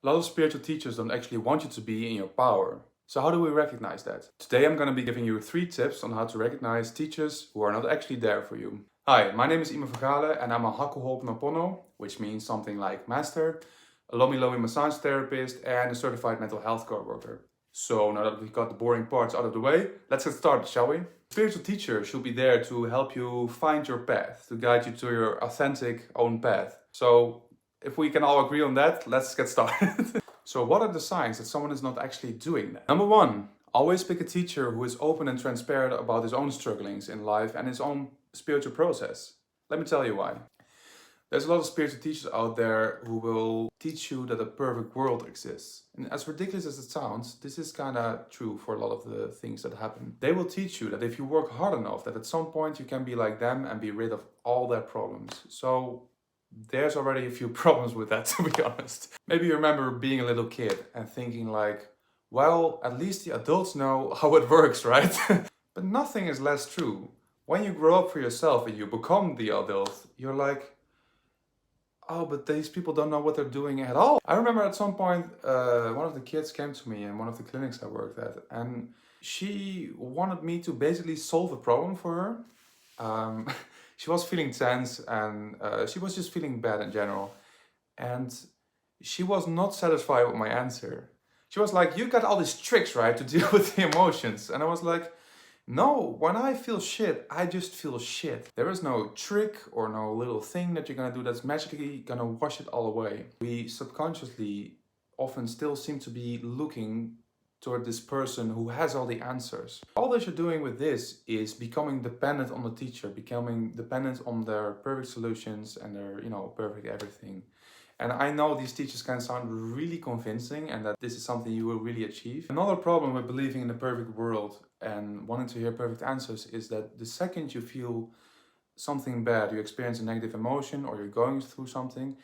A lot of spiritual teachers don't actually want you to be in your power. So how do we recognize that? Today I'm going to be giving you 3 tips on how to recognize teachers who are not actually there for you. Hi, my name is Ima Vergale and I'm a Hakuho'oponopono, which means something like master, a Lomi Lomi massage therapist and a certified mental health co-worker. So now that we've got the boring parts out of the way, let's get started, shall we? Spiritual teacher should be there to help you find your path, to guide you to your authentic own path. So if we can all agree on that, let's get started. So what are the signs that someone is not actually doing that? Number 1, always pick a teacher who is open and transparent about his own strugglings in life and his own spiritual process. Let me tell you why. There's a lot of spiritual teachers out there who will teach you that a perfect world exists. And as ridiculous as it sounds, this is kind of true for a lot of the things that happen. They will teach you that if you work hard enough, that at some point you can be like them and be rid of all their problems. So there's already a few problems with that, to be honest. Maybe you remember being a little kid and thinking like, well, at least the adults know how it works, right? But nothing is less true. When you grow up for yourself and you become the adult, you're like, oh, but these people don't know what they're doing at all. I remember at some point, one of the kids came to me in one of the clinics I worked at, and she wanted me to basically solve a problem for her. She was feeling tense and she was just feeling bad in general. And she was not satisfied with my answer. She was like, you got all these tricks, right, to deal with the emotions. And I was like, no, when I feel shit, I just feel shit. There is no trick or no little thing that you're gonna do that's magically gonna wash it all away. We subconsciously often still seem to be looking toward this person who has all the answers. All that you're doing with this is becoming dependent on the teacher, becoming dependent on their perfect solutions and their, perfect everything. And I know these teachers can sound really convincing and that this is something you will really achieve. Another problem with believing in the perfect world and wanting to hear perfect answers is that the second you feel something bad, you experience a negative emotion or you're going through something,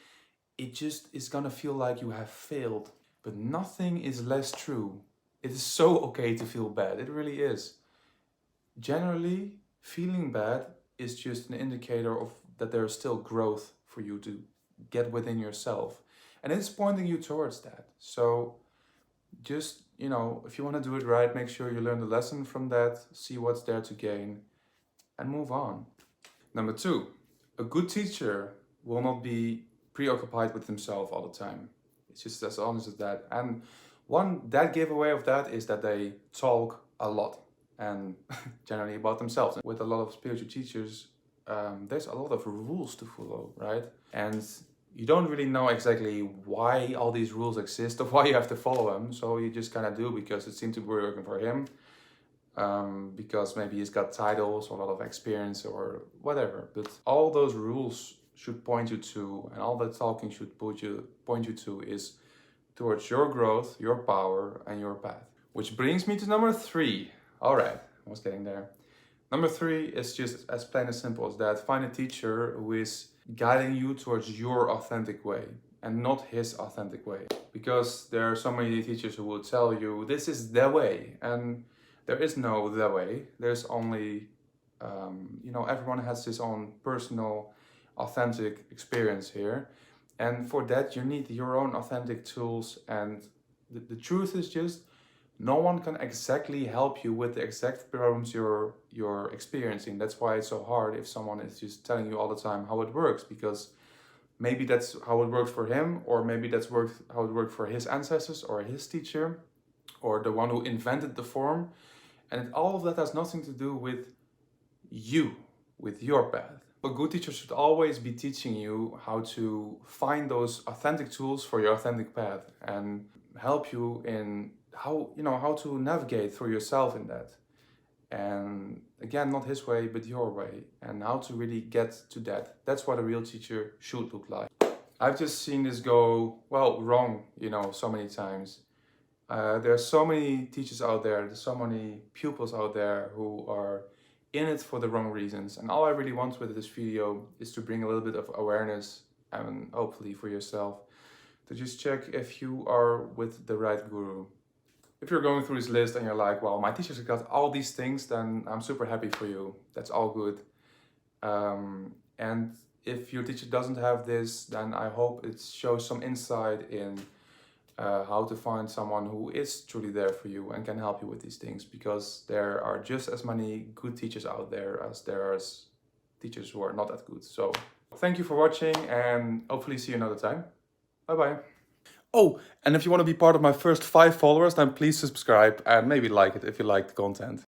it just is gonna feel like you have failed. But nothing is less true. It is so okay to feel bad, it really is. Generally, feeling bad is just an indicator of that there is still growth for you to get within yourself. And it's pointing you towards that. So just, if you want to do it right, make sure you learn the lesson from that, see what's there to gain, and move on. Number 2, a good teacher will not be preoccupied with himself all the time. It's just as honest as that. And that giveaway of that is that they talk a lot and generally about themselves. With a lot of spiritual teachers, there's a lot of rules to follow, right? And you don't really know exactly why all these rules exist or why you have to follow them. So you just kind of do because it seemed to be working for him. Because maybe he's got titles or a lot of experience or whatever. But all those rules should point you to, and all that talking should point you to is towards your growth, your power, and your path. Which brings me to number 3. All right, I was getting there. Number 3 is just as plain and simple as that. Find a teacher who is guiding you towards your authentic way and not his authentic way. Because there are so many teachers who will tell you this is their way, and there is no their way. There's only, everyone has his own personal, authentic experience here. And for that, you need your own authentic tools. And the truth is just, no one can exactly help you with the exact problems you're experiencing. That's why it's so hard if someone is just telling you all the time how it works, because maybe that's how it works for him, or maybe that's how it worked for his ancestors or his teacher or the one who invented the form. And all of that has nothing to do with you, with your path. A good teacher should always be teaching you how to find those authentic tools for your authentic path and help you in how to navigate through yourself in that. And again, not his way, but your way, and how to really get to that. That's what a real teacher should look like. I've just seen this go, wrong, so many times. There are so many teachers out there, there's so many pupils out there who are in it for the wrong reasons. And all I really want with this video is to bring a little bit of awareness, and hopefully for yourself, to just check if you are with the right guru. If you're going through this list and you're like, well, my teachers have got all these things, then I'm super happy for you. That's all good. And if your teacher doesn't have this, then I hope it shows some insight in how to find someone who is truly there for you and can help you with these things, because there are just as many good teachers out there as there are teachers who are not that good. So thank you for watching, and hopefully see you another time. Bye bye. Oh, and if you want to be part of my first 5 followers, then please subscribe and maybe like it if you like the content.